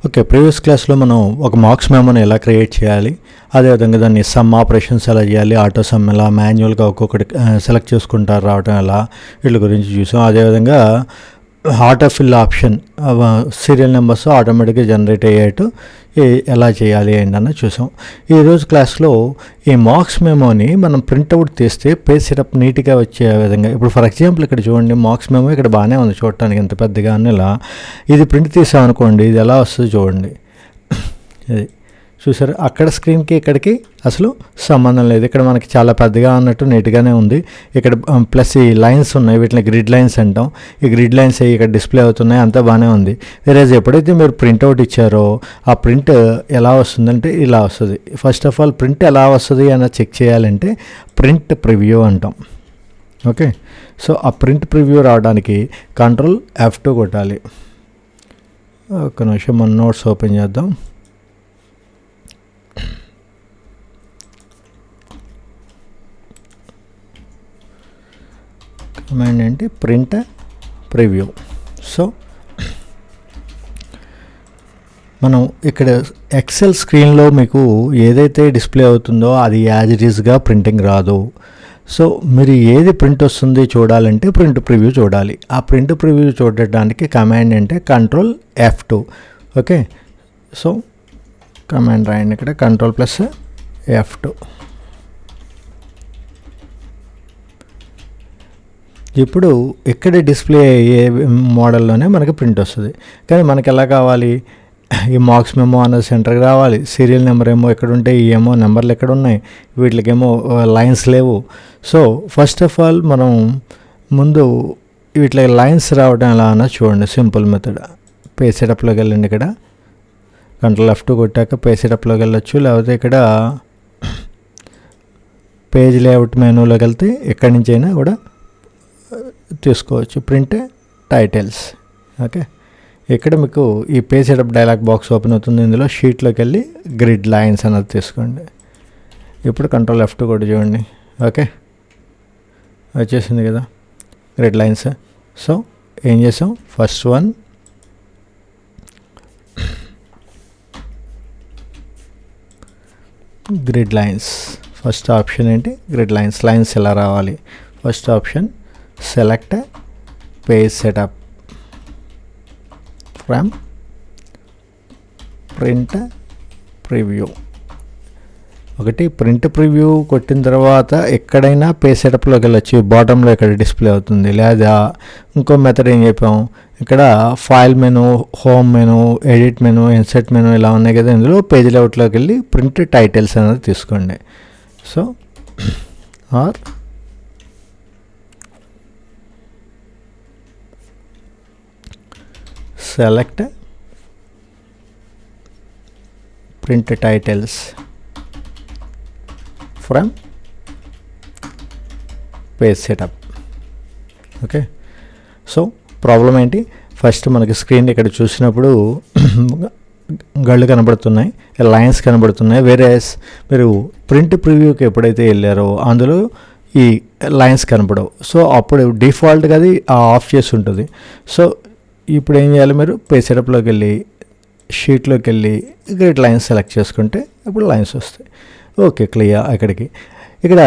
Okay, previous క్లాస్లో మనం ఒక మార్క్స్ మెమోని ఎలా క్రియేట్ చేయాలి, అదేవిధంగా దాన్ని సమ్ ఆపరేషన్స్ ఎలా చేయాలి, ఆటో సమ్ ఎలా, మాన్యువల్గా ఒక్కొక్కటి సెలెక్ట్ చేసుకుంటారు రావడం ఎలా, వీటి గురించి చూసాం. అదేవిధంగా auto fill option serial numbers ఆటోమేటిక్గా జనరేట్ అయ్యేట్టు ఎలా చేయాలి ఏంటన్న చూసాం. ఈరోజు క్లాస్లో ఈ మార్క్స్ మెమోని మనం ప్రింట్అవుట్ తీస్తే పేజ్ సెటప్ నీట్గా వచ్చే విధంగా, ఇప్పుడు ఫర్ ఎగ్జాంపుల్ ఇక్కడ చూడండి, మార్క్స్ మెమో ఇక్కడ బాగానే ఉంది చూడటానికి, ఇంత పెద్దగా ఇలా. ఇది ప్రింట్ తీసామనుకోండి, ఇది ఎలా వస్తుంది చూడండి. ఇది చూసారు, అక్కడ స్క్రీన్కి ఇక్కడికి అసలు సంబంధం లేదు. ఇక్కడ మనకి చాలా పెద్దగా ఉన్నట్టు నీట్గానే ఉంది. ఇక్కడ ప్లస్ ఈ లైన్స్ ఉన్నాయి, వీటిని గ్రిడ్ లైన్స్ అంటాం. ఈ గ్రిడ్ లైన్స్ ఇక్కడ డిస్ప్లే అవుతున్నాయి, అంతా బాగానే ఉంది. వేరేజ్ ఎప్పుడైతే మీరు ప్రింట్అవుట్ ఇచ్చారో ఆ ప్రింట్ ఎలా వస్తుందంటే ఇలా వస్తుంది. ఫస్ట్ ఆఫ్ ఆల్ ప్రింట్ ఎలా వస్తుంది అని చెక్ చేయాలంటే ప్రింట్ ప్రివ్యూ అంటాం. ఓకే, సో ఆ ప్రింట్ ప్రివ్యూ రావడానికి కంట్రోల్ F2 కొట్టాలి. ఒక నిమిషం మన నోట్స్ ఓపెన్ చేద్దాం. కమాండ్ ఏంటి, ప్రింట్ ప్రివ్యూ. సో మనం ఇక్కడ ఎక్సెల్ స్క్రీన్లో మీకు ఏదైతే డిస్ప్లే అవుతుందో అది యాజ్ ఇట్ ఈస్గా ప్రింటింగ్ రాదు. సో మీరు ఏది ప్రింట్ వస్తుంది చూడాలంటే ప్రింట్ ప్రివ్యూ చూడాలి. ఆ ప్రింట్ ప్రివ్యూ చూడడానికి కమాండ్ అంటే control F2. Okay, so command రాయండి, ఇక్కడ కంట్రోల్ ప్లస్ F2. ఇప్పుడు ఇక్కడ డిస్ప్లే అయ్యే మోడల్లోనే మనకి ప్రింట్ వస్తుంది. కానీ మనకి ఎలా కావాలి, ఈ మార్క్స్ మెమో అన్నది సెంటర్కి రావాలి, సీరియల్ నెంబర్ ఏమో ఎక్కడ ఉంటాయి, ఏమో నెంబర్లు ఎక్కడ ఉన్నాయి, వీటికేమో లైన్స్ లేవు. సో ఫస్ట్ ఆఫ్ ఆల్ మనం ముందు వీటికి లైన్స్ రావడం ఎలా అన్నా చూడండి. సింపుల్ మెథడ్, పేజ్ సెటప్లోకి వెళ్ళండి. ఇక్కడ కంట్రోల్ F2 కొట్టాక పేజ్ సెటప్లోకి వెళ్ళొచ్చు, లేకపోతే ఇక్కడ పేజ్ లేఅవుట్ మెనూలోకి వెళ్తే ఎక్కడి నుంచి అయినా కూడా తీసుకోవచ్చు. Print titles. ఓకే, ఇక్కడ మీకు ఈ page setup dialogue box open అవుతుంది. ఇందులో షీట్లోకి వెళ్ళి గ్రిడ్ లైన్స్ అన్నది తీసుకోండి. ఇప్పుడు కంట్రోల్ F2 కూడా చూడండి. ఓకే, వచ్చేసింది కదా గ్రిడ్ లైన్స్. సో ఏం చేసాం, first one grid lines. First option ఏంటి, గ్రిడ్ లైన్స్. లైన్స్ ఎలా రావాలి, first option select page setup from print preview. ఒకటి ప్రింట్ ప్రివ్యూ కొట్టిన తర్వాత ఎక్కడైనా పేజ్ సెటప్లోకి వెళ్ళొచ్చు, బాటంలో ఇక్కడ డిస్ప్లే అవుతుంది. లేదా ఇంకో మెథడ్ ఏం చెప్పాం, ఇక్కడ file menu, home menu, edit menu, insert menu ఇలా ఉన్నాయి కదా, ఇందులో పేజ్ లేఅవుట్లోకి వెళ్ళి ప్రింట్ టైటిల్స్ అనేది తీసుకోండి. So or select print titles from page setup. Okay, so problem ఏంటి, ఫస్ట్ మనకి స్క్రీన్ ఇక్కడ చూసినప్పుడు గళ్ళు కనబడుతున్నాయి, లైన్స్ కనబడుతున్నాయి. వేరే మీరు ప్రింట్ ప్రివ్యూకి ఎప్పుడైతే వెళ్ళారో అందులో ఈ లైన్స్ కనపడవు. సో అప్పుడు డిఫాల్ట్గా అది ఆఫ్ చేసి ఉంటుంది. సో ఇప్పుడు ఏం చేయాలి, మీరు పేజ్ సెటప్లోకి వెళ్ళి షీట్లోకి వెళ్ళి గ్రిడ్ లైన్స్ సెలెక్ట్ చేసుకుంటే ఇప్పుడు లైన్స్ వస్తాయి. Okay, clear. అక్కడికి ఇక్కడ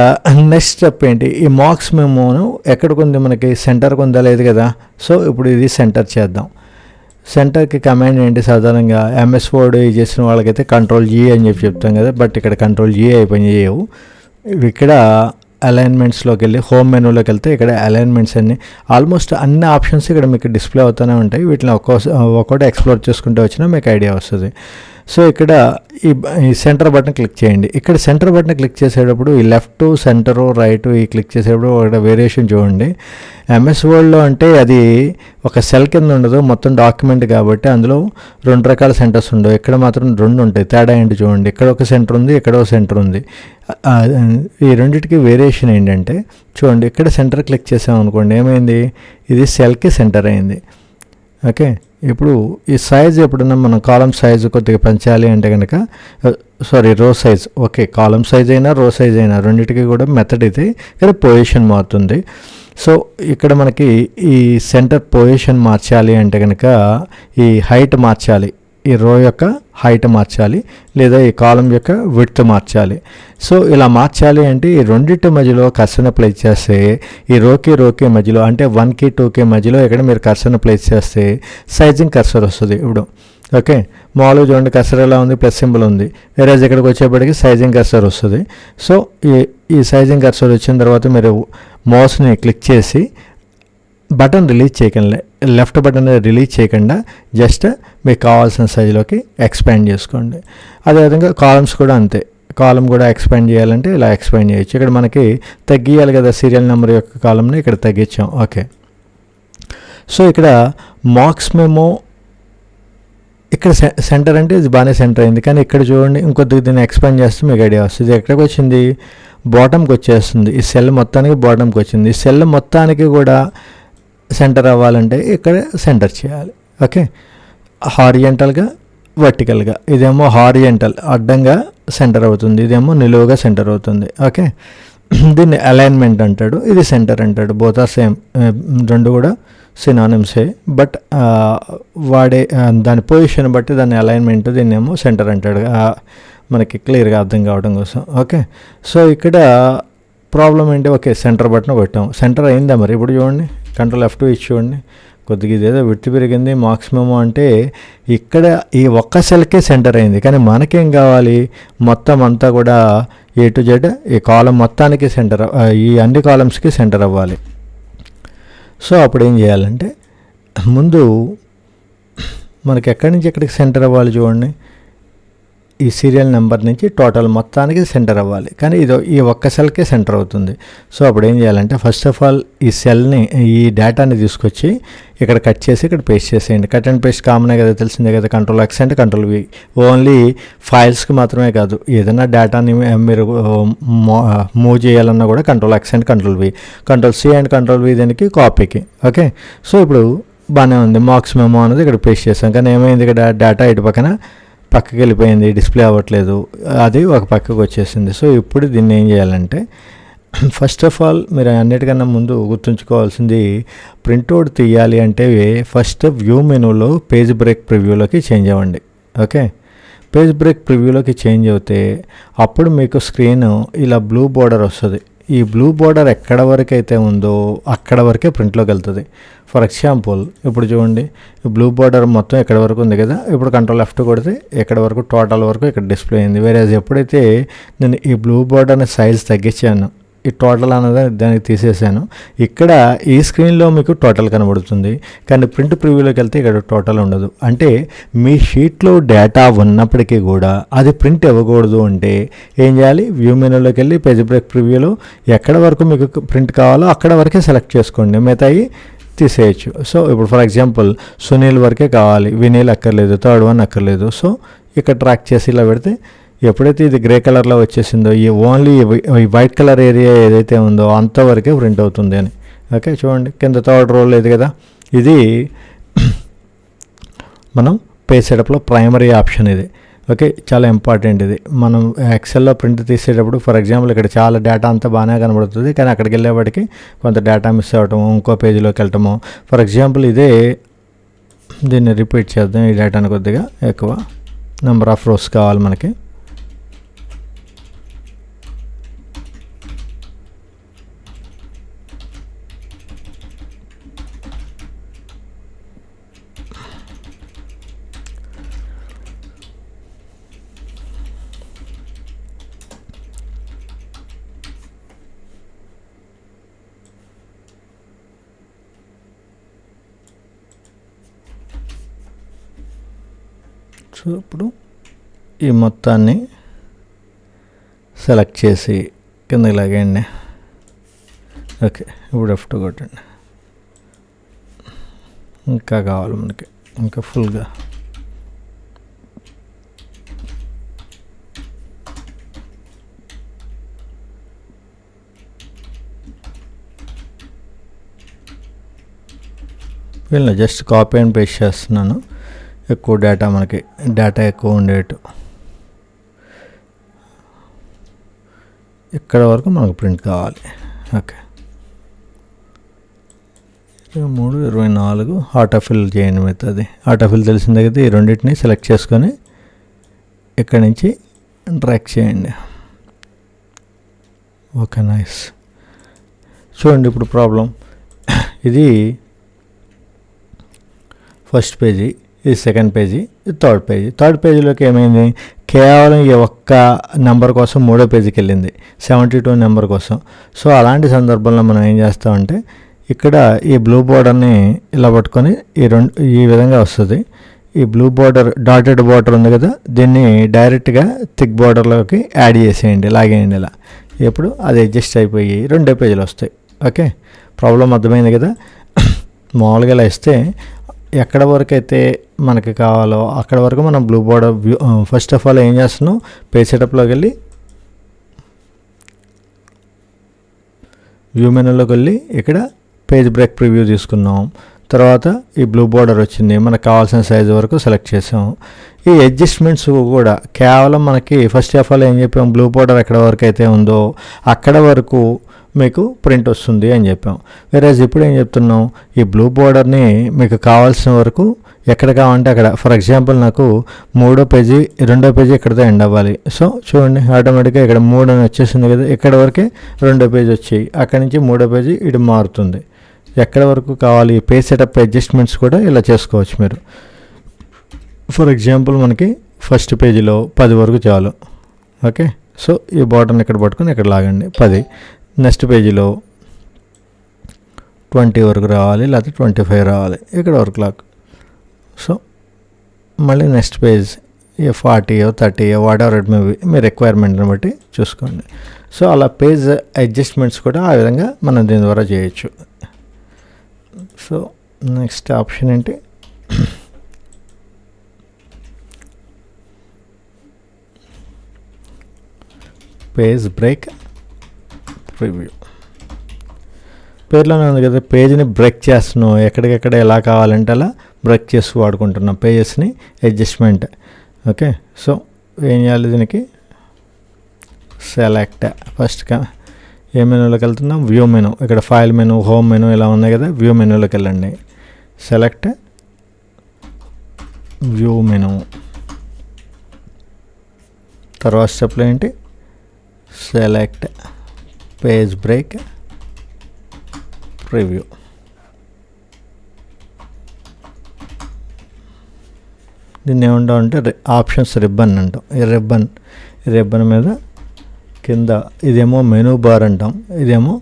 నెక్స్ట్ స్టెప్ ఏంటి, ఈ మార్క్స్ మెమోను ఎక్కడికి ఉంది, మనకి సెంటర్కి ఉందా లేదు కదా. సో ఇప్పుడు ఇది సెంటర్ చేద్దాం. సెంటర్కి కమాండ్ ఏంటి, సాధారణంగా MS వర్డ్ చేసిన వాళ్ళకైతే కంట్రోల్ G అని చెప్తాం కదా, బట్ ఇక్కడ కంట్రోల్ G అయిపోయి చేయవు. ఇక్కడ అలైన్మెంట్స్లోకి వెళ్ళి హోమ్ మెనూలోకి వెళ్తే ఇక్కడ అలైన్మెంట్స్ అన్ని ఆల్మోస్ట్ అన్ని ఆప్షన్స్ ఇక్కడ మీకు డిస్ప్లే అవుతూనే ఉంటాయి. వీటిని ఒక్కొక్కటి ఎక్స్ప్లోర్ చేసుకుంటూ వచ్చినా మీకు ఐడియా వస్తుంది. సో ఇక్కడ ఈ సెంటర్ బటన్ క్లిక్ చేయండి. ఇక్కడ సెంటర్ బటన్ క్లిక్ చేసేటప్పుడు ఈ లెఫ్ట్, సెంటరు, రైట్ ఈ క్లిక్ చేసేటప్పుడు ఒక వేరియేషన్ చూడండి. MS వర్డ్లో అంటే అది ఒక సెల్ కింద ఉండదు, మొత్తం డాక్యుమెంట్ కాబట్టి అందులో రెండు రకాల సెంటర్స్ ఉండవు. ఇక్కడ మాత్రం రెండు ఉంటాయి. తేడా ఏంటి చూడండి, ఇక్కడ ఒక సెంటర్ ఉంది, ఇక్కడ ఒక సెంటర్ ఉంది. ఈ రెండింటికి వేరియేషన్ ఏంటంటే చూడండి, ఇక్కడ సెంటర్ క్లిక్ చేసామనుకోండి ఏమైంది, ఇది సెల్కి సెంటర్ అయింది. ఓకే, ఇప్పుడు ఈ సైజ్ ఎప్పుడన్నా మనం కాలం సైజు కొద్దిగా పెంచాలి అంటే కనుక, row size. Okay, column size అయినా రో సైజ్ అయినా రెండింటికి కూడా మెథడ్ ఇది. ఇక్కడ పొజిషన్ మారుతుంది. సో ఇక్కడ మనకి ఈ సెంటర్ పొజిషన్ మార్చాలి అంటే కనుక ఈ హైట్ మార్చాలి. ఈ రో యొక్క హైట్ మార్చాలి, లేదా ఈ కాలం యొక్క విడ్త్ మార్చాలి. సో ఇలా మార్చాలి అంటే ఈ రెండింటి మధ్యలో కర్సర్ని ప్లేస్ చేస్తే ఈ రోకి మధ్యలో అంటే 1కి 2కి మధ్యలో ఇక్కడ మీరు కర్సర్ని ప్లేస్ చేస్తే సైజింగ్ కర్సర్ వస్తుంది. ఇప్పుడు ఓకే, మామూలుగా చూడండి కర్సర్ ఎలా ఉంది, ప్లస్ సింబల్ ఉంది. వేరే ఇక్కడికి వచ్చేప్పటికి సైజింగ్ కర్సర్ వస్తుంది. సో ఈ సైజింగ్ కర్సర్ వచ్చిన తర్వాత మీరు మౌస్ని క్లిక్ చేసి బటన్ రిలీజ్ చేయకండి, లెఫ్ట్ బటన్ రిలీజ్ చేయకుండా జస్ట్ మీకు కావాల్సిన సైజులోకి ఎక్స్పాండ్ చేసుకోండి. అదేవిధంగా కాలమ్స్ కూడా అంతే, కాలం కూడా ఎక్స్పాండ్ చేయాలంటే ఇలా ఎక్స్పాండ్ చేయొచ్చు. ఇక్కడ మనకి తగ్గియాలి కదా సీరియల్ నెంబర్ యొక్క కాలంని, ఇక్కడ తగ్గించాం. ఓకే, సో ఇక్కడ మార్క్స్ మెమో ఇక్కడ సెంటర్ అంటే ఇది బాగానే సెంటర్ అయింది, కానీ ఇక్కడ చూడండి ఇంకొద్దిగా దీన్ని ఎక్స్పాండ్ చేస్తే మీకు ఐడియా వస్తుంది. ఎక్కడికి వచ్చింది, బాటమ్కి వచ్చేస్తుంది. ఈ సెల్ మొత్తానికి బాటమ్కి వచ్చింది. ఈ సెల్ మొత్తానికి కూడా సెంటర్ అవ్వాలంటే ఇక్కడ సెంటర్ చేయాలి. ఓకే, హారిజెంటల్గా వర్టికల్గా, ఇదేమో హారిజెంటల్ అడ్డంగా సెంటర్ అవుతుంది, ఇదేమో నిలువుగా సెంటర్ అవుతుంది. ఓకే, దీన్ని అలైన్మెంట్ అంటాడు, ఇది సెంటర్ అంటాడు. బోత్ ఆర్ సేమ్, రెండు కూడా సినానిమ్సే, బట్ వాడే దాని పొజిషన్ బట్టి దాని అలైన్మెంట్, దీన్ని ఏమో సెంటర్ అంటాడు మనకి క్లియర్గా అర్థం కావడం కోసం. ఓకే, సో ఇక్కడ ప్రాబ్లం ఏంటి, ఓకే సెంటర్ బటన్ కొట్టాం, సెంటర్ అయిందా మరి. ఇప్పుడు చూడండి కంట్రోల్ F2 ఇచ్చి చూడండి, కొద్దిగా ఇదేదో విడ్త్ పెరిగింది. మార్క్స్ మెమో అంటే ఇక్కడ ఈ ఒక్క సెల్కే సెంటర్ అయింది, కానీ మనకేం కావాలి, మొత్తం అంతా కూడా A to Z ఈ కాలం మొత్తానికి సెంటర్, ఈ అన్ని కాలమ్స్కి సెంటర్ అవ్వాలి. సో అప్పుడు ఏం చేయాలంటే ముందు మనకి ఎక్కడి నుంచి ఎక్కడికి సెంటర్ అవ్వాలి చూడండి, ఈ సీరియల్ నెంబర్ నుంచి టోటల్ మొత్తానికి సెంటర్ అవ్వాలి, కానీ ఈ ఒక్క సెల్కే సెంటర్ అవుతుంది. సో అప్పుడు ఏం చేయాలంటే ఫస్ట్ ఆఫ్ ఆల్ ఈ సెల్ని, ఈ డేటాని తీసుకొచ్చి ఇక్కడ కట్ చేసి ఇక్కడ పేస్ట్ చేసేయండి. కట్ అండ్ పేస్ట్ కామనే కదా, తెలిసిందే కదా. కంట్రోల్ X అంటే కంట్రోల్ V, ఓన్లీ ఫైల్స్కి మాత్రమే కాదు, ఏదైనా డేటాని మీరు మూవ్ చేయాలన్నా కూడా control X and control V, control C and control V దీనికి కాపీకి. ఓకే, సో ఇప్పుడు బాగానే ఉంది. మార్క్స్ మెమో అనేది ఇక్కడ పేస్ట్ చేస్తాం, కానీ ఏమైంది, ఇక్కడ డేటా ఇటు పక్కకి వెళ్ళిపోయింది, డిస్ప్లే అవ్వట్లేదు, అది ఒక పక్కకు వచ్చేసింది. సో ఇప్పుడు దీన్ని ఏం చేయాలంటే ఫస్ట్ ఆఫ్ ఆల్ మీరు అన్నిటికన్నా ముందు గుర్తుంచుకోవాల్సింది, ప్రింట్అవుట్ తీయాలి అంటే ఫస్ట్ వ్యూ మెనూలో పేజ్ బ్రేక్ ప్రివ్యూలోకి చేంజ్ అవ్వండి. ఓకే, పేజ్ బ్రేక్ ప్రివ్యూలోకి చేంజ్ అవుతే అప్పుడు మీకు స్క్రీన్ ఇలా బ్లూ బోర్డర్ వస్తుంది. ఈ బ్లూ బోర్డర్ ఎక్కడ వరకు అయితే ఉందో అక్కడ వరకే ప్రింట్లోకి వెళ్తుంది. ఫర్ ఎగ్జాంపుల్ ఇప్పుడు చూడండి, బ్లూ బోర్డర్ మొత్తం ఎక్కడ వరకు ఉంది కదా, ఇప్పుడు కంట్రోల్ F2 కొడితే ఎక్కడ వరకు టోటల్ వరకు ఇక్కడ డిస్ప్లే అయింది. వేరే ఎప్పుడైతే నేను ఈ బ్లూ బోర్డర్ని సైజ్ తగ్గించాను, ఈ టోటల్ అనేది దానికి తీసేసాను, ఇక్కడ ఈ స్క్రీన్లో మీకు టోటల్ కనబడుతుంది, కానీ ప్రింట్ ప్రివ్యూలోకి వెళ్తే ఇక్కడ టోటల్ ఉండదు. అంటే మీ షీట్లో డేటా ఉన్నప్పటికీ కూడా అది ప్రింట్ ఇవ్వకూడదు అంటే ఏం చేయాలి, వ్యూ మెనూలోకి వెళ్ళి పేజ్ బ్రేక్ ప్రివ్యూలో ఎక్కడ వరకు మీకు ప్రింట్ కావాలో అక్కడ వరకే సెలెక్ట్ చేసుకోండి, మిగతాయి తీసేయచ్చు. సో ఇప్పుడు ఫర్ ఎగ్జాంపుల్ సునీల్ వరకే కావాలి, వినీల్ అక్కర్లేదు, థర్డ్ వన్ అక్కర్లేదు. సో ఇక్కడ ట్రాక్ చేసి ఇలా పెడితే ఎప్పుడైతే ఇది గ్రే కలర్లో వచ్చేసిందో ఈ ఓన్లీ ఈ వైట్ కలర్ ఏరియా ఏదైతే ఉందో అంతవరకే ప్రింట్ అవుతుంది అని. ఓకే, చూడండి కింద థర్డ్ రోల్ లేదు కదా, ఇది మనం పేజ్ సెటప్లో ప్రైమరీ ఆప్షన్ ఇది. ఓకే, చాలా ఇంపార్టెంట్ ఇది. మనం ఎక్సెల్లో ప్రింట్ తీసేటప్పుడు ఫర్ ఎగ్జాంపుల్ ఇక్కడ చాలా డేటా అంతా బాగానే కనబడుతుంది, కానీ అక్కడికి వెళ్ళేవాడికి కొంత డేటా మిస్ అవ్వటము, ఇంకో పేజీలోకి వెళ్ళటము. ఫర్ ఎగ్జాంపుల్ ఇదే, దీన్ని రిపీట్ చేద్దాం, ఈ డేటాను కొద్దిగా ఎక్కువ నెంబర్ ఆఫ్ రోస్ కావాలి మనకి. సో ఇప్పుడు ఈ మొత్తాన్ని సెలెక్ట్ చేసి కిందకి లాగేయండి. ఓకే, ఇప్పుడు F2 కొట్టండి. ఇంకా కావాలి మనకి, ఇంకా ఫుల్గా. వీళ్ళని జస్ట్ కాపీ అండ్ పేస్ట్ చేస్తున్నాను, ఎక్కువ డేటా మనకి డేటా ఎక్కువ ఉండేటు. ఇక్కడ వరకు మనకు ప్రింట్ కావాలి. ఓకే, 23 24 ఆటోఫిల్ చేయండి మిగతాది. ఆటోఫిల్ తెలిసిందే కదా, ఈ రెండింటిని సెలెక్ట్ చేసుకొని ఇక్కడి నుంచి డ్రాగ్ చేయండి. Okay, nice. చూడండి ఇప్పుడు ప్రాబ్లం, ఇది ఫస్ట్ పేజీ, ఇది సెకండ్ పేజీ, ఇది థర్డ్ పేజీ. థర్డ్ పేజీలోకి ఏమైంది, కేవలం ఈ ఒక్క నెంబర్ కోసం మూడో పేజీకి వెళ్ళింది, 72 నెంబర్ కోసం. సో అలాంటి సందర్భంలో మనం ఏం చేస్తామంటే, ఇక్కడ ఈ బ్లూ బోర్డర్ని ఇలా పట్టుకొని ఈ విధంగా వస్తుంది. ఈ బ్లూ బోర్డర్, డాటెడ్ బోర్డర్ ఉంది కదా, దీన్ని డైరెక్ట్గా థిక్ బోర్డర్లోకి యాడ్ చేసేయండి, లాగేయండి ఇలా. ఇప్పుడు అది అడ్జస్ట్ అయిపోయి రెండో పేజీలు వస్తాయి. ఓకే, ప్రాబ్లం అర్థమైంది కదా. మామూలుగా ఇలా ఇస్తే ఎక్కడ వరకు అయితే మనకి కావాలో అక్కడ వరకు మనం blue border first of all ఏం చేస్తున్నాం, పేజ్ సెటప్లోకి వెళ్ళి వ్యూ మెనూలోకి వెళ్ళి ఇక్కడ పేజ్ బ్రేక్ ప్రివ్యూ తీసుకున్నాం. తర్వాత ఈ బ్లూ బోర్డర్ వచ్చింది, మనకు కావాల్సిన సైజు వరకు సెలెక్ట్ చేసాం. ఈ అడ్జస్ట్మెంట్స్ కూడా కేవలం మనకి ఫస్ట్ ఆఫ్ ఆల్ ఏం చెప్పాం, బ్లూ బోర్డర్ ఎక్కడ వరకు అయితే ఉందో అక్కడ వరకు మీకు ప్రింట్ వస్తుంది అని చెప్పాం. వేరేజ్ ఇప్పుడు ఏం చెప్తున్నాం, ఈ బ్లూ బోర్డర్ని మీకు కావాల్సిన వరకు ఎక్కడ కావాలంటే అక్కడ. ఫర్ ఎగ్జాంపుల్ నాకు రెండో పేజీ ఇక్కడతో ఎండ్ అవ్వాలి. సో చూడండి, ఆటోమేటిక్గా ఇక్కడ 3 అని వచ్చేసింది కదా, ఇక్కడ వరకే రెండో పేజీ వచ్చి అక్కడి నుంచి మూడో పేజీ ఇటు మారుతుంది. ఎక్కడ వరకు కావాలి, పేజ్ సెటప్ అడ్జస్ట్మెంట్స్ కూడా ఇలా చేసుకోవచ్చు మీరు. ఫర్ ఎగ్జాంపుల్ మనకి ఫస్ట్ పేజీలో 10 వరకు చాలు. ఓకే, సో ఈ బాటన్ ఇక్కడ పట్టుకొని ఇక్కడ లాగండి 10. నెక్స్ట్ పేజీలో 20 వరకు రావాలి, లేకపోతే 25 రావాలి, ఇక్కడ వరకు లాక్. సో మళ్ళీ next page 40 30 whatever it may be, మీ రిక్వైర్మెంట్ని బట్టి చూసుకోండి. సో అలా పేజ్ అడ్జస్ట్మెంట్స్ కూడా ఆ విధంగా మనం దీని ద్వారా చేయొచ్చు. సో నెక్స్ట్ ఆప్షన్ ఏంటి, పేజ్ బ్రేక్ ప్రివ్యూ. పేర్లోనే ఉంది కదా, పేజ్ని బ్రేక్ చేస్తున్నాం, ఎక్కడికెక్కడ ఎలా కావాలంటే అలా బ్రేక్ చేసి వాడుకుంటున్నాం పేజెస్ని అడ్జస్ట్మెంట్. ఓకే, సో ఏం చేయాలి, దీనికి సెలెక్ట్ ఫస్ట్గా ఏ మెనూలోకి వెళ్తున్నాం, వ్యూ మెనూ. ఇక్కడ ఫైల్ మెనూ, హోమ్ మెనూ ఇలా ఉన్నాయి కదా, వ్యూ మెనూలోకి వెళ్ళండి. Select view menu. తర్వాత స్టెప్లో ఏంటి, సెలెక్ట్ పేజ్ బ్రేక్ ప్రివ్యూ. దీన్ని ఏమంటాం అంటే ఆప్షన్స్ రిబ్బన్ అంటాం. ఈ రిబ్బన్ మీద కింద ఇదేమో మెనూ బార్ అంటాం, ఇదేమో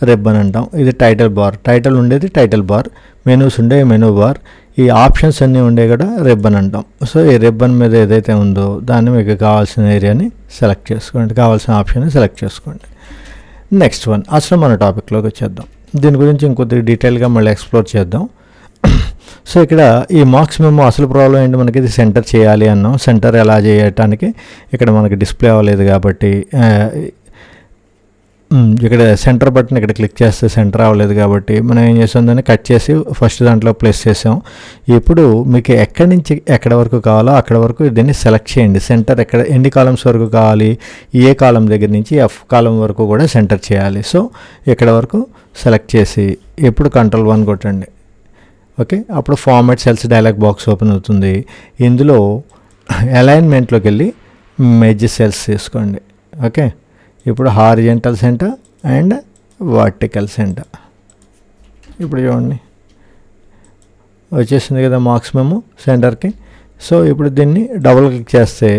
రిబ్బన్ అంటాం. ఇది టైటిల్ బార్, టైటిల్ ఉండేది టైటిల్ బార్, మెనూస్ ఉండే మెనూ బార్, ఈ ఆప్షన్స్ అన్నీ ఉండే కూడా రిబ్బన్ అంటాం. సో ఈ రిబ్బన్ మీద ఏదైతే ఉందో దాన్ని మీకు కావాల్సిన ఏరియాని సెలెక్ట్ చేసుకోండి, కావాల్సిన ఆప్షన్ని సెలెక్ట్ చేసుకోండి. నెక్స్ట్ వన్, అసలు మన టాపిక్లోకి వచ్చేద్దాం. దీని గురించి ఇంకొద్దిగా డీటెయిల్గా మళ్ళీ ఎక్స్ప్లోర్ చేద్దాం. సో ఇక్కడ ఈ మార్క్స్ మెమో అసలు ప్రాబ్లం ఏంటి, మనకి ఇది సెంటర్ చేయాలి అన్నాం. సెంటర్ ఎలా చేయటానికి ఇక్కడ మనకి డిస్ప్లే అవ్వలేదు కాబట్టి ఇక్కడ సెంటర్ బటన్ ఇక్కడ క్లిక్ చేస్తే సెంటర్ అవ్వలేదు కాబట్టి మనం ఏం చేసాం, దాన్ని కట్ చేసి ఫస్ట్ దాంట్లో ప్లేస్ చేసాం. ఇప్పుడు మీకు ఎక్కడి నుంచి ఎక్కడ వరకు కావాలో అక్కడ వరకు దీన్ని సెలెక్ట్ చేయండి. సెంటర్ ఎక్కడ, ఎన్ని కాలమ్స్ వరకు కావాలి, ఏ కాలం దగ్గర నుంచి ఎఫ్ కాలం వరకు కూడా సెంటర్ చేయాలి. సో ఇక్కడ వరకు సెలెక్ట్ చేసి ఇప్పుడు Ctrl+1 కొట్టండి. ఓకే, అప్పుడు format cells dialog box open అవుతుంది. ఇందులో అలైన్మెంట్లోకి వెళ్ళి మెర్జ్ సెల్స్ తీసుకోండి. ఓకే, ఇప్పుడు horizontal centre and vertical centre. ఇప్పుడు చూడండి వచ్చేసింది కదా మార్క్స్ మెమో సెంటర్కి. సో ఇప్పుడు దీన్ని డబుల్ క్లిక్ చేస్తే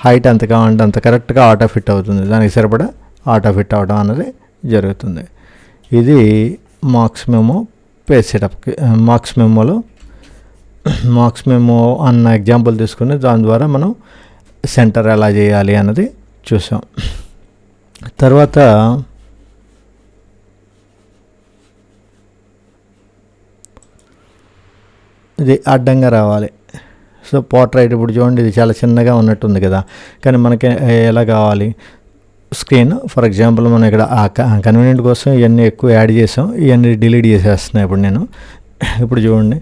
హైట్ ఎంత కావాలంటే అంత కరెక్ట్గా ఆటో ఫిట్ అవుతుంది, దానికి సరిపడా ఆటో ఫిట్ అవ్వడం అనేది జరుగుతుంది. ఇది మార్క్స్ మెమో పేజ్ సెటప్కి. మార్క్స్ మెమో అన్న ఎగ్జాంపుల్ తీసుకుని దాని ద్వారా మనం సెంటర్ ఎలా చేయాలి అన్నది చూసాం. తర్వాత ఇది అడ్డంగా రావాలి. సో పోర్ట్రైట్ ఇప్పుడు చూడండి, ఇది చాలా చిన్నగా ఉన్నట్టుంది కదా, కానీ మనకి ఎలా కావాలి, స్క్రీన్ ఫర్ ఎగ్జాంపుల్ మనం ఇక్కడ కన్వీనియంట్ కోసం ఇవన్నీ ఎక్కువ యాడ్ చేసాం, ఇవన్నీ డిలీట్ చేసేస్తున్నాయి ఇప్పుడు నేను. ఇప్పుడు చూడండి,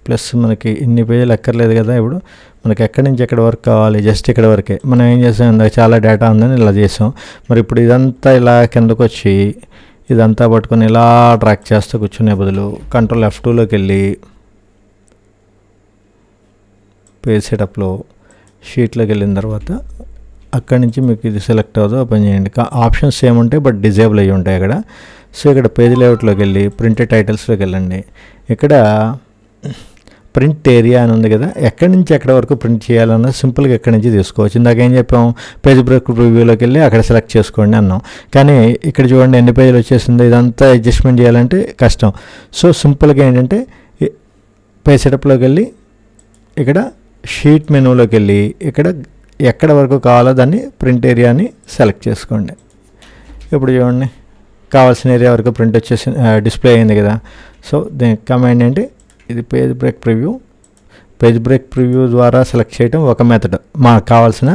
ప్లస్ మనకి ఇన్ని పేజీలు ఎక్కర్లేదు కదా, ఇప్పుడు మనకి ఎక్కడి నుంచి ఎక్కడి వరకు కావాలి, జస్ట్ ఇక్కడ వరకే. మనం ఏం చేసాం, ఇందాక చాలా డేటా ఉందని ఇలా చేసాం. మరి ఇప్పుడు ఇదంతా ఇలా కిందకు వచ్చి ఇదంతా పట్టుకొని ఇలా ట్రాక్ చేస్తూ కూర్చునే బదులు కంట్రోల్ F2లోకి వెళ్ళి పేజ్ సెటప్లో షీట్లోకి వెళ్ళిన తర్వాత అక్కడి నుంచి మీకు ఇది సెలెక్ట్ అవుతుందో ఓపెన్ చేయండి. ఆప్షన్స్ ఏముంటాయి బట్ డిజేబుల్ అయ్యి ఉంటాయి అక్కడ. సో ఇక్కడ పేజ్ లేఅవుట్లోకి వెళ్ళి ప్రింటెడ్ టైటిల్స్లోకి వెళ్ళండి. ఇక్కడ ప్రింట్ ఏరియా అని ఉంది కదా, ఎక్కడి నుంచి ఎక్కడి వరకు ప్రింట్ చేయాలన్నా సింపుల్గా ఎక్కడి నుంచి తీసుకోవచ్చు. ఇందాక ఏం చెప్పాం, పేజ్ బ్రేక్ ప్రివ్యూలోకి వెళ్ళి అక్కడ సెలెక్ట్ చేసుకోండి అన్నాం. కానీ ఇక్కడ చూడండి ఎన్ని పేజీలు వచ్చేసిందో, ఇదంతా అడ్జస్ట్మెంట్ చేయాలంటే కష్టం. సో సింపుల్గా ఏంటంటే పేజ్ సెటప్లోకి వెళ్ళి ఇక్కడ షీట్ మెనూలోకి వెళ్ళి ఇక్కడ ఎక్కడ వరకు కావాలో దాన్ని ప్రింట్ ఏరియాని సెలెక్ట్ చేసుకోండి. ఇప్పుడు చూడండి కావాల్సిన ఏరియా వరకు ప్రింట్ వచ్చేసి డిస్ప్లే అయింది కదా. సో దీని కమాండ్ ఏంటి, ఇది page break preview. Page break preview ద్వారా సెలెక్ట్ చేయడం ఒక మెథడ్, మాకు కావాల్సిన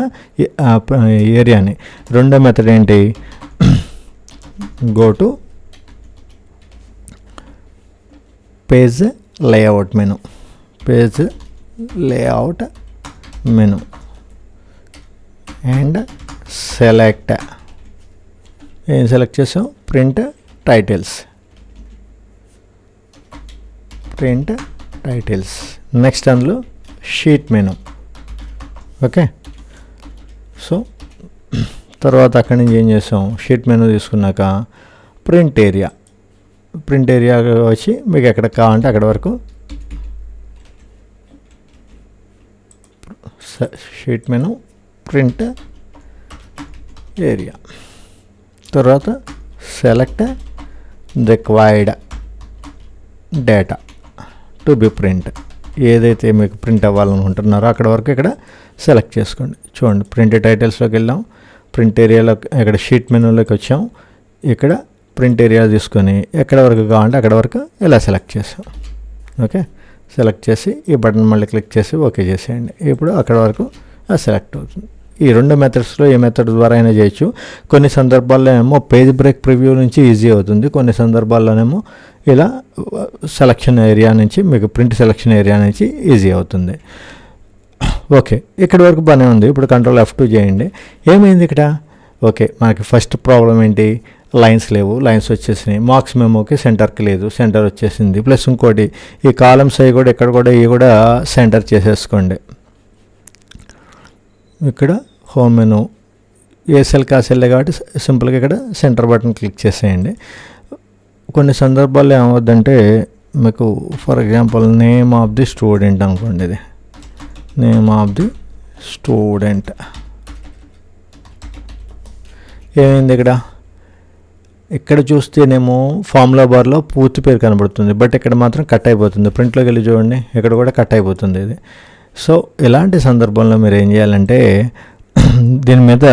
ఏరియాని. రెండో మెథడ్ ఏంటి, go to page layout menu. Page layout menu and select. ఏం సెలెక్ట్ చేసాం, print titles. Print titles. Next అందులో షీట్ మెను. ఓకే, సో తర్వాత అక్కడి నుంచి ఏం చేసాం, షీట్ మెను తీసుకున్నాక ప్రింట్ ఏరియా. ప్రింట్ ఏరియా వచ్చి మీకు ఎక్కడ కావాలంటే అక్కడ వరకు షీట్ మెను, ప్రింట్ ఏరియా. తర్వాత select required data to be print. ఏదైతే మీకు ప్రింట్ అవ్వాలనుకుంటున్నారో అక్కడ వరకు ఇక్కడ సెలెక్ట్ చేసుకోండి. చూడండి ప్రింట్ టైటిల్స్లోకి వెళ్ళాం, ప్రింట్ ఏరియాలో ఇక్కడ షీట్ మెనూలోకి వచ్చాం, ఇక్కడ ప్రింట్ ఏరియా తీసుకొని ఎక్కడ వరకు కావాలంటే అక్కడ వరకు ఇలా సెలెక్ట్ చేసాం. ఓకే, సెలెక్ట్ చేసి ఈ బటన్ మళ్ళీ క్లిక్ చేసి ఓకే చేసేయండి. ఇప్పుడు అక్కడ వరకు సెలెక్ట్ అవుతుంది. ఈ రెండు మెథడ్స్లో ఏ మెథడ్ ద్వారా అయినా చేయొచ్చు. కొన్ని సందర్భాల్లో ఏమో పేజ్ బ్రేక్ ప్రివ్యూ నుంచి ఈజీ అవుతుంది, కొన్ని సందర్భాల్లోనేమో ఇలా సెలక్షన్ ఏరియా నుంచి మీకు ప్రింట్ సెలక్షన్ ఏరియా నుంచి ఈజీ అవుతుంది. ఓకే, ఇక్కడి వరకు బాగానే ఉంది. ఇప్పుడు కంట్రోల్ F2 చేయండి. ఏమైంది ఇక్కడ, ఓకే మనకి ఫస్ట్ ప్రాబ్లం ఏంటి, లైన్స్ లేవు, లైన్స్ వచ్చేసినాయి. మార్క్స్ మెమోకి సెంటర్కి లేదు, సెంటర్ వచ్చేసింది. ప్లస్ ఇంకోటి ఈ కాలమ్స్ అవి కూడా ఇక్కడ కూడా ఇవి కూడా సెంటర్ చేసేసుకోండి. ఇక్కడ హోమ్ మెను ఏ సెల్ కా సెల్లే కాబట్టి సింపుల్గా ఇక్కడ సెంటర్ బటన్ క్లిక్ చేసేయండి. కొన్ని సందర్భాల్లో ఏమవుద్దంటే మీకు for example name of the student అనుకోండి, ఇది నేమ్ ఆఫ్ ది స్టూడెంట్. ఏమైంది ఇక్కడ చూస్తేనేమో ఫార్ములా బార్లో పూర్తి పేరు కనబడుతుంది, బట్ ఇక్కడ మాత్రం కట్ అయిపోతుంది. ప్రింట్లోకి వెళ్ళి చూడండి, ఇక్కడ కూడా కట్ అయిపోతుంది ఇది. సో ఇలాంటి సందర్భంలో మీరు ఏం చేయాలంటే దీని మీద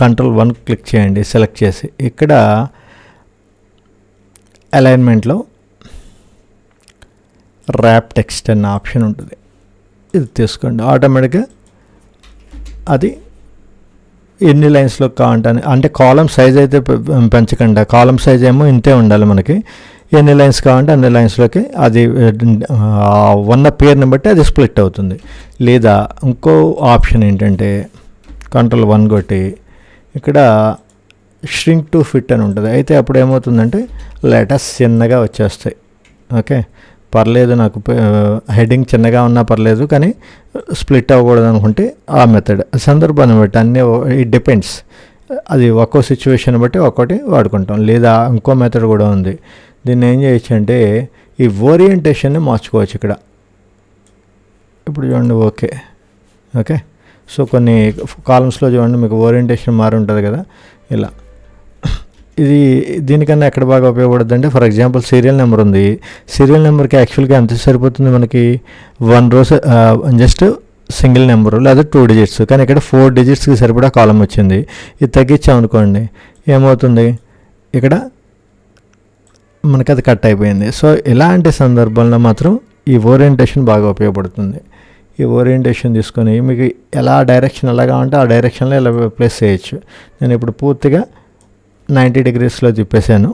కంట్రోల్ 1 క్లిక్ చేయండి, సెలెక్ట్ చేసి ఇక్కడ అలైన్మెంట్లో ర్యాప్ టెక్స్ట్ అన్న ఆప్షన్ ఉంటుంది, ఇది తీసుకోండి. ఆటోమేటిక్గా అది ఎన్ని లైన్స్లో కావాలంటే, అంటే కాలం సైజ్ అయితే పెంచకుండా, కాలం సైజ్ ఏమో ఇంతే ఉండాలి మనకి. ఎన్ని లైన్స్ కావాలంటే అన్ని లైన్స్లోకి అది ఉన్న పేరుని బట్టి అది స్ప్లిట్ అవుతుంది. లేదా ఇంకో ఆప్షన్ ఏంటంటే కంట్రోల్ 1 కొట్టి ఇక్కడ ష్రింక్ టు ఫిట్ అని ఉంటుంది. అయితే అప్పుడు ఏమవుతుందంటే లెటర్స్ చిన్నగా వచ్చేస్తాయి. ఓకే, పర్లేదు నాకు హెడ్డింగ్ చిన్నగా ఉన్నా పర్లేదు, కానీ స్ప్లిట్ అవ్వకూడదు అనుకుంటే ఆ మెథడ్ సందర్భాన్ని బట్టి అన్నీ ఇట్ డిపెండ్స్, అది ఒక్కో సిచ్యువేషన్ బట్టి ఒక్కోటి వాడుకుంటాం. లేదా ఇంకో మెథడ్ కూడా ఉంది, దీన్ని ఏం చేయొచ్చు అంటే ఈ ఓరియంటేషన్ని మార్చుకోవచ్చు ఇక్కడ. ఇప్పుడు చూడండి, ఓకే ఓకే. సో కొన్ని కాలమ్స్లో చూడండి మీకు ఓరియంటేషన్ మారి ఉంటుంది కదా, ఇలా. ఇది దీనికన్నా ఎక్కడ బాగా ఉపయోగపడుతుంది అంటే, ఫర్ ఎగ్జాంపుల్ సీరియల్ నెంబర్ ఉంది, సీరియల్ నెంబర్కి యాక్చువల్గా ఎంత సరిపోతుంది మనకి, 1 row జస్ట్ సింగిల్ నెంబరు లేదా 2 digits, కానీ ఇక్కడ 4 digitsకి సరిపడా కాలం వచ్చింది. ఇది తగ్గించామనుకోండి ఏమవుతుంది, ఇక్కడ మనకి అది కట్ అయిపోయింది. సో ఇలాంటి సందర్భంలో మాత్రం ఈ ఓరియంటేషన్ బాగా ఉపయోగపడుతుంది. ఈ ఓరియంటేషన్ తీసుకొని మీకు ఎలా డైరెక్షన్ ఎలాగా ఉంటే ఆ డైరెక్షన్లో ఇలా ప్లేస్ చేయొచ్చు. నేను ఇప్పుడు పూర్తిగా 90 degreesలో తిప్పేశాను.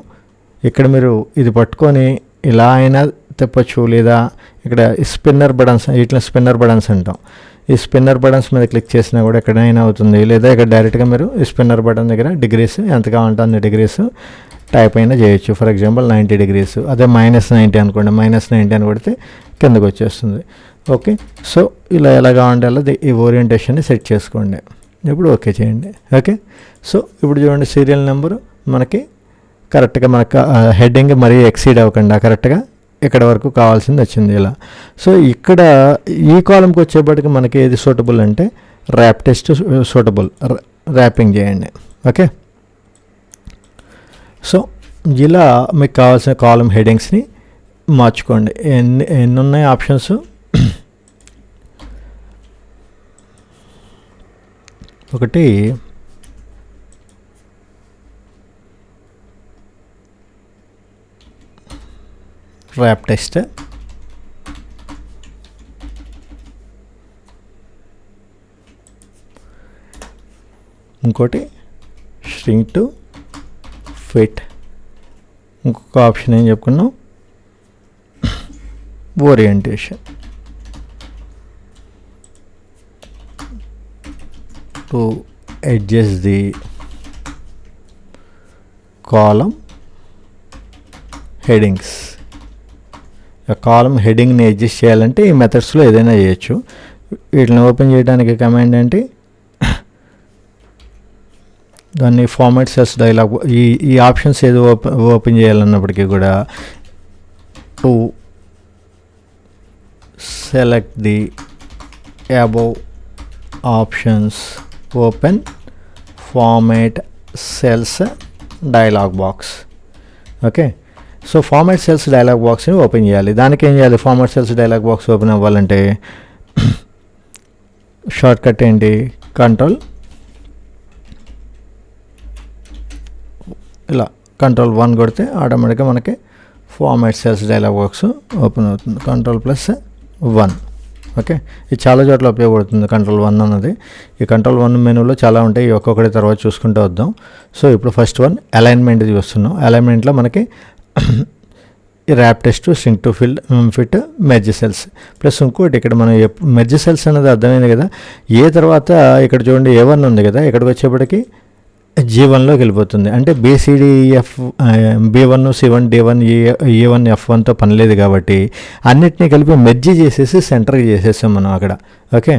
ఇక్కడ మీరు ఇది పట్టుకొని ఇలా అయినా తిప్పచ్చు, లేదా ఇక్కడ స్పిన్నర్ బటన్స్, ఇట్లా స్పిన్నర్ బటన్స్ అంటాం, ఈ స్పిన్నర్ బటన్స్ మీద క్లిక్ చేసినా కూడా ఎక్కడైనా అవుతుంది, లేదా ఇక్కడ డైరెక్ట్గా మీరు ఈ స్పిన్నర్ బటన్ దగ్గర డిగ్రీస్ ఎంత కావాలంటే అన్ని డిగ్రీస్ టైప్ అయినా చేయొచ్చు. ఫర్ ఎగ్జాంపుల్ 90 degrees, అదే -90 అనుకోండి, -90 అని కొడితే కిందకు వచ్చేస్తుంది. ఓకే, సో ఇలా ఎలా కావాలంటే అలా ఈ ఓరియంటేషన్ని సెట్ చేసుకోండి. ఇప్పుడు ఓకే చేయండి. ఓకే, సో ఇప్పుడు చూడండి సీరియల్ నెంబరు మనకి కరెక్ట్గా మనకు హెడ్డింగ్ మరీ ఎక్సీడ్ అవ్వకుండా కరెక్ట్గా ఇక్కడ వరకు కావాల్సింది వచ్చింది ఇలా. సో ఇక్కడ ఈ కాలంకి వచ్చేప్పటికి మనకి ఏది సూటబుల్ అంటే ర్యాప్ టెస్ట్ సూటబుల్, ర్యాపింగ్ చేయండి. ఓకే, సో ఇలా మీకు కావాల్సిన కాలం హెడ్డింగ్స్ని మార్చుకోండి. ఎన్ని ఉన్నాయి ఆప్షన్స్, ఒకటి ర్యాప్ టెస్ట్, ఇంకోటి shrink to fit, ఇంకొక ఆప్షన్ ఏం చెప్పుకున్నాం orientation, to adjust the column headings. Column హెడ్డింగ్ని అడ్జస్ట్ చేయాలంటే ఈ మెథడ్స్లో ఏదైనా చేయొచ్చు. వీటిని ఓపెన్ చేయడానికి కమాండ్ ఏంటి, దాన్ని ఫార్మాట్ సెల్స్ డైలాగ్, ఈ ఆప్షన్స్ ఏదో ఓపెన్ చేయాలన్నప్పటికీ కూడా to select the above options open format cells dialog box. Okay, so format cells dialog బాక్స్ని ఓపెన్ చేయాలి. దానికి ఏం చేయాలి, format cells dialog box open అవ్వాలంటే షార్ట్ కట్ ఏంటి, Ctrl+1 కొడితే ఆటోమేటిక్గా మనకి format cells dialog box open అవుతుంది. Ctrl+1. ఓకే, ఇది చాలా చోట్ల ఉపయోగపడుతుంది Ctrl+1 అన్నది. ఈ Ctrl+1 మెనూలో చాలా ఉంటాయి, ఒక్కొక్కటి తర్వాత చూసుకుంటూ వద్దాం. సో ఇప్పుడు ఫస్ట్ వన్ అలైన్మెంట్ చూస్తున్నాం. అలైన్మెంట్లో మనకి wrap text, shrink to fit, merge cells plus ఇంకోటి ఇక్కడ మనం మెర్జ్ సెల్స్ అనేది అర్థమైంది కదా. ఏ తర్వాత ఇక్కడ చూడండి A1 ఉంది కదా, ఇక్కడికి వచ్చేప్పటికి G1లోకి వెళ్ళిపోతుంది. అంటే BCDEF B1 C1 D1 E1 F1తో పని లేదు కాబట్టి అన్నిటినీ కలిపి మెర్జ్ చేసేసి సెంటర్కి చేసేసాం మనం అక్కడ. ఓకే,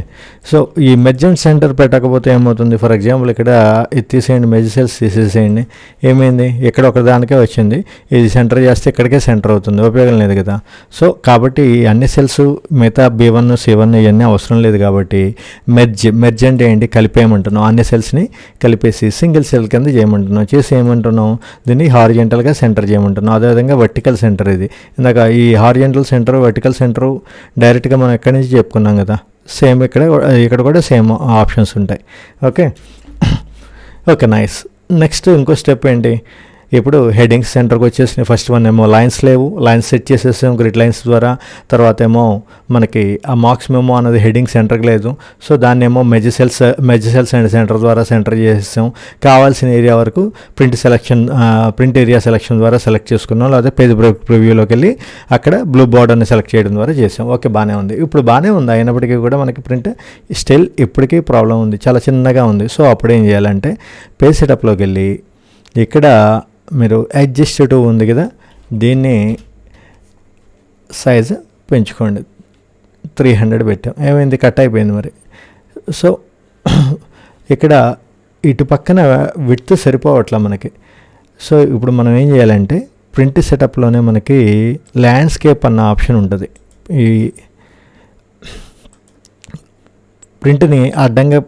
సో ఈ మెర్జ్ అండ్ సెంటర్ పెట్టకపోతే ఏమవుతుంది, ఫర్ ఎగ్జాంపుల్ ఇక్కడ ఇది తీసేయండి, మెర్జ్ సెల్స్ తీసేసేయండి, ఏమైంది ఇక్కడ ఒకదానికే వచ్చింది, ఇది సెంటర్ చేస్తే ఇక్కడికే సెంటర్ అవుతుంది, ఉపయోగం లేదు కదా. సో కాబట్టి అన్ని సెల్స్ మిగతా B1 C1 ఇవన్నీ అవసరం లేదు కాబట్టి మెర్జ్ అంటే ఏంటి, కలిపేయమంటున్నాం, అన్ని సెల్స్ని కలిపేసి సింగిల్ సెల్ కింద చేయమంటున్నాం. చేసి ఏమంటున్నాం, దీన్ని హారిజెంటల్గా సెంటర్ చేయమంటున్నాం. అదేవిధంగా వర్టికల్ సెంటర్, ఇది ఇందాక ఈ హారిజెంటల్ సెంటర్ వర్టికల్ సెంటర్ డైరెక్ట్గా మనం ఎక్కడి నుంచి చెప్పుకున్నాం కదా, సేమ్ ఇక్కడ కూడా సేమ్ ఆప్షన్స్ ఉంటాయి. Okay, okay nice. నెక్స్ట్ ఇంకో స్టెప్ ఏంటి, ఇప్పుడు హెడ్డింగ్స్ సెంటర్కి వచ్చేసి ఫస్ట్ వన్ ఏమో లైన్స్ లేవు, లైన్స్ సెట్ చేసేసాం గ్రిడ్ లైన్స్ ద్వారా. తర్వాత ఏమో మనకి ఆ మార్క్స్ మెమో అనేది హెడ్డింగ్ సెంటర్కి లేదు, సో దాన్ని ఏమో మెర్జ్ సెల్స్ అండ్ సెంటర్ ద్వారా సెంటర్ చేసేసాం. కావాల్సిన ఏరియా వరకు ప్రింట్ ఏరియా సెలెక్షన్ ద్వారా సెలెక్ట్ చేసుకున్నాం, లేదా పేజ్ ప్రివ్యూలోకి వెళ్ళి అక్కడ బ్లూ బోర్డర్ని సెలెక్ట్ చేయడం ద్వారా చేసాం. ఓకే, బాగానే ఉంది. ఇప్పుడు బాగానే ఉంది, అయినప్పటికీ కూడా మనకి ప్రింట్ స్టిల్ ఇప్పటికీ ప్రాబ్లం ఉంది, చాలా చిన్నగా ఉంది. సో అప్పుడు ఏం చేయాలంటే పేజ్ సెటప్లోకి వెళ్ళి ఇక్కడ మీరు అడ్జస్ట్ టు ఉంది కదా, దీన్ని సైజ్ పెంచుకోండి, 300 పెట్టాం, ఏమైంది కట్ అయిపోయింది మరి. సో ఇక్కడ ఇటు పక్కన విడ్త్ సరిపోవట్లా మనకి. సో ఇప్పుడు మనం ఏం చేయాలంటే ప్రింట్ సెటప్లోనే మనకి ల్యాండ్స్కేప్ అన్న ఆప్షన్ ఉంటుంది. ఈ ప్రింట్ని అడ్డంగా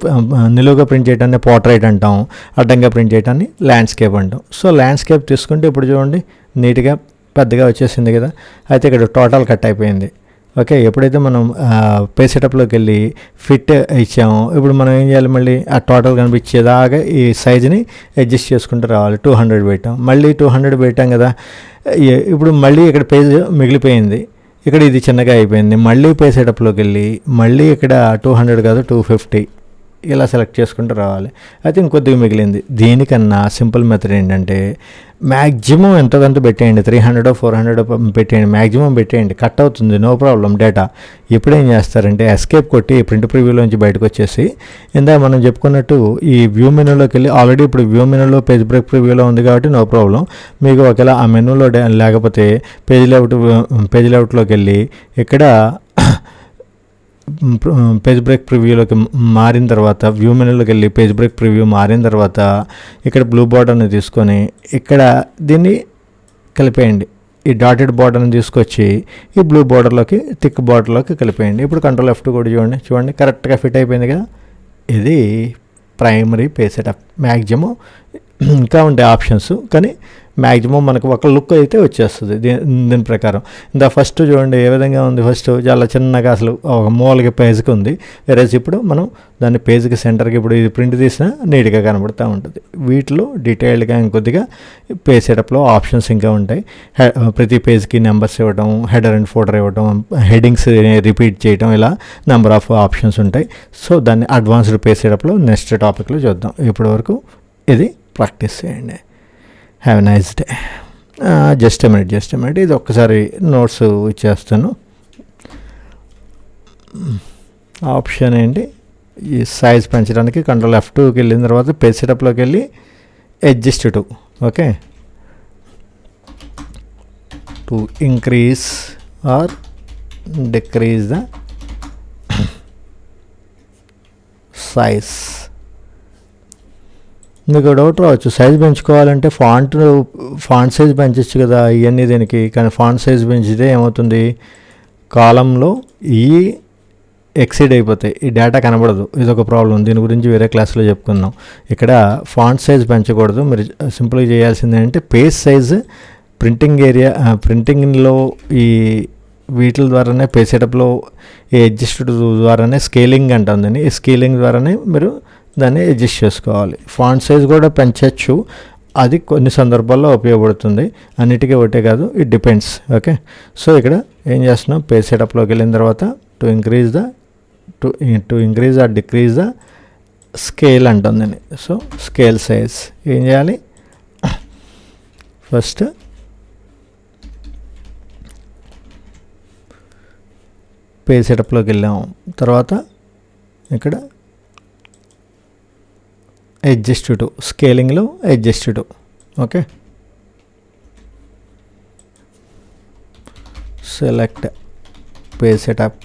నిలువుగా ప్రింట్ చేయడాన్ని పోర్ట్రైట్ అంటాం, అడ్డంగా ప్రింట్ చేయడాన్ని ల్యాండ్స్కేప్ అంటాం. సో ల్యాండ్స్కేప్ తీసుకుంటే ఇప్పుడు చూడండి నీట్గా పెద్దగా వచ్చేసింది కదా. అయితే ఇక్కడ టోటల్ కట్ అయిపోయింది. ఓకే, ఎప్పుడైతే మనం పేజ్ సెటప్లోకి వెళ్ళి ఫిట్ ఇచ్చామో ఇప్పుడు మనం ఏం చేయాలి, మళ్ళీ ఆ టోటల్ కనిపించేదాకా ఈ సైజుని అడ్జస్ట్ చేసుకుంటూ రావాలి. 200 పెట్టాం, మళ్ళీ 200 పెట్టాం కదా. ఇప్పుడు మళ్ళీ ఇక్కడ పేజ్ మిగిలిపోయింది, ఇక్కడ ఇది చిన్నగా అయిపోయింది. మళ్ళీ పేజ్ సెటప్లోకి వెళ్ళి మళ్ళీ ఇక్కడ 200 కాదు 250 ఇలా సెలెక్ట్ చేసుకుంటూ రావాలి. అయితే ఇంకొద్దిగా మిగిలింది. దీనికన్నా సింపుల్ మెథడ్ ఏంటంటే మ్యాక్సిమం ఎంతో కొంత పెట్టేయండి, 300 400 పెట్టేయండి, మ్యాక్సిమం పెట్టేయండి, కట్ అవుతుంది, నో ప్రాబ్లం డేటా. ఇప్పుడు ఏం చేస్తారంటే ఎస్కేప్ కొట్టి ప్రింట్ ప్రివ్యూలోంచి బయటకు వచ్చేసి ఇందాక మనం చెప్పుకున్నట్టు ఈ వ్యూ మెనూలోకి వెళ్ళి, ఆల్రెడీ ఇప్పుడు వ్యూ మెనూలో పేజ్ బ్రేక్ ప్రివ్యూలో ఉంది కాబట్టి నో ప్రాబ్లం. మీకు ఒకవేళ ఆ మెనూలో లేకపోతే పేజ్ లేఅవుట్లోకి వెళ్ళి ఇక్కడ పేజ్ బ్రేక్ ప్రివ్యూలోకి మారిన తర్వాత వ్యూ మెనూలోకి వెళ్ళి పేజ్ బ్రేక్ ప్రివ్యూ మారిన తర్వాత ఇక్కడ బ్లూ బార్డర్ని తీసుకొని ఇక్కడ దీన్ని కలిపేయండి. ఈ డాటెడ్ బార్డర్ని తీసుకొచ్చి ఈ బ్లూ బార్డర్లోకి థిక్ బార్డర్లోకి కలిపేయండి. ఇప్పుడు కంట్రోల్ F2 కూడా చూడండి కరెక్ట్గా ఫిట్ అయిపోయింది కదా. ఇది ప్రైమరీ పేజ్ సెటప్. మ్యాక్సిమం ఇంకా ఉంటాయి ఆప్షన్స్, కానీ మ్యాక్సిమం మనకు ఒక లుక్ అయితే వచ్చేస్తుంది దీని ప్రకారం. ఫస్ట్ చూడండి ఏ విధంగా ఉంది. ఫస్ట్ చాలా చిన్నగా అసలు ఒక మూలకి పేజ్కి ఉంది. వేరేజ్ ఇప్పుడు మనం దాన్ని పేజ్కి సెంటర్కి ఇప్పుడు ఇది ప్రింట్ తీసినా నీట్గా కనబడుతూ ఉంటుంది. వీటిలో డీటెయిల్డ్గా ఇంకొద్దిగా పేజ్ సెటప్లో ఆప్షన్స్ ఇంకా ఉంటాయి. ప్రతి పేజ్కి నెంబర్స్ ఇవ్వడం, హెడర్ అండ్ ఫోల్డర్ ఇవ్వడం, హెడ్డింగ్స్ రిపీట్ చేయడం, ఇలా నెంబర్ ఆఫ్ ఆప్షన్స్ ఉంటాయి. సో దాన్ని అడ్వాన్స్డ్ పేజ్ సెటప్లో నెక్స్ట్ టాపిక్లో చూద్దాం. ఇప్పటి వరకు ఇది ప్రాక్టీస్ చేయండి. Have a nice day. Just a minute ఇది ఒక్కసారి నోట్స్ ఇచ్చేస్తాను. ఆప్షన్ ఏంటి, ఈ సైజ్ పెంచడానికి కంట్రోల్ F2కి వెళ్ళిన తర్వాత పేజ్ సెటప్లోకి వెళ్ళి adjust to, okay, to increase or decrease the size. మీకు డౌట్ రావచ్చు, సైజ్ పెంచుకోవాలంటే ఫాంట్ సైజ్ పెంచచ్చు కదా ఇవన్నీ దీనికి. కానీ ఫాంట్ సైజ్ పెంచితే ఏమవుతుంది, కాలంలో ఈ ఎక్సీడ్ అయిపోతాయి, ఈ డేటా కనబడదు. ఇదొక ప్రాబ్లం. దీని గురించి వేరే క్లాస్లో చెప్పుకుందాం. ఇక్కడ ఫాంట్ సైజ్ పెంచకూడదు. మీరు సింపుల్గా చేయాల్సింది ఏంటంటే పేజ్ సైజ్ ప్రింటింగ్లో ఈ వీటి ద్వారానే పేజ్ సెటప్లో ఈ అడ్జస్ట్ ద్వారానే స్కేలింగ్ అంటుందని, ఈ స్కేలింగ్ ద్వారానే మీరు దాన్ని అడ్జస్ట్ చేసుకోవాలి. ఫాంట్ సైజ్ కూడా పెంచవచ్చు, అది కొన్ని సందర్భాల్లో ఉపయోగపడుతుంది. అన్నిటికీ ఒకటే కాదు, ఇట్ డిపెండ్స్. ఓకే, సో ఇక్కడ ఏం చేస్తున్నాం, పేజ్ సెటప్లోకి వెళ్ళిన తర్వాత to increase or decrease the scale అంటుందని. సో స్కేల్ సైజ్ ఏం చేయాలి, ఫస్ట్ పేజ్ సెటప్లోకి వెళ్ళాము, తర్వాత ఇక్కడ అడ్జస్ట్ టు, స్కేలింగ్లో adjust to, okay, select page setup,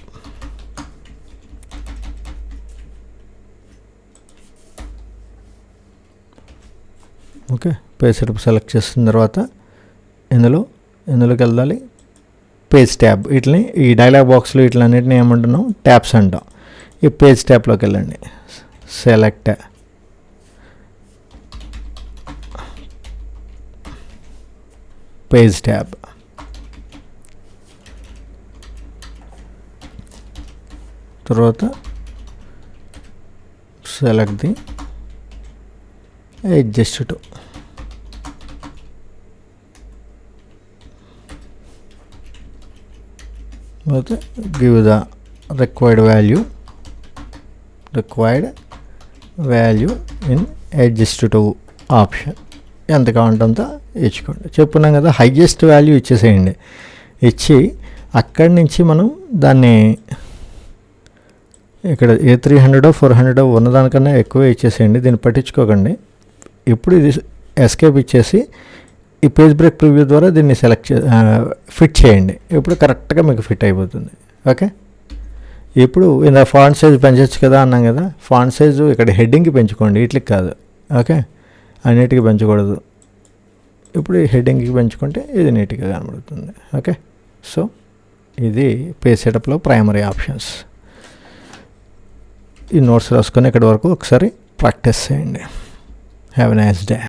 okay, page setup select చేసిన తర్వాత ఇందులోకి వెళ్ళాలి పేజ్ ట్యాబ్. వీటిని ఈ డైలాగ్ బాక్స్లో వీటిలన్నిటిని ఏమంటున్నాం, ట్యాబ్స్ అంటాం. ఈ పేజ్ ట్యాబ్లోకి వెళ్ళండి, సెలెక్ట్ పేజ్ ట్యాబ్, తర్వాత select the adjust to, okay, give the required value in adjust to option. ఎంత కావాలంటే ఇచ్చుకోండి. చెప్పున్నాం కదా, హైయెస్ట్ వాల్యూ ఇచ్చేసేయండి. ఇచ్చి అక్కడి నుంచి మనం దాన్ని ఇక్కడ ఏ 300 400 ఉన్నదానికన్నా ఎక్కువ ఇచ్చేసేయండి. దీన్ని పట్టించుకోకండి. ఇప్పుడు ఇది ఎస్కేప్ ఇచ్చేసి ఈ పేజ్ బ్రేక్ ప్రివ్యూ ద్వారా దీన్ని ఫిట్ చేయండి. ఇప్పుడు కరెక్ట్గా మీకు ఫిట్ అయిపోతుంది. ఓకే, ఇప్పుడు ఇందా ఫాంట్ సైజ్ పెంచవచ్చు కదా అన్నాం కదా, ఫాంట్ సైజు ఇక్కడ హెడ్డింగ్కి పెంచుకోండి, వీటికి కాదు. ఓకే, అన్నిటికీ పెంచకూడదు. ఇప్పుడు ఈ హెడ్డింగ్కి పెంచుకుంటే ఇది నీట్గా కనబడుతుంది. ఓకే, సో ఇది పేజ్ సెటప్లో ప్రైమరీ ఆప్షన్స్. ఈ నోట్స్ రాసుకొని ఇక్కడి వరకు ఒకసారి ప్రాక్టీస్ చేయండి. Have a nice day.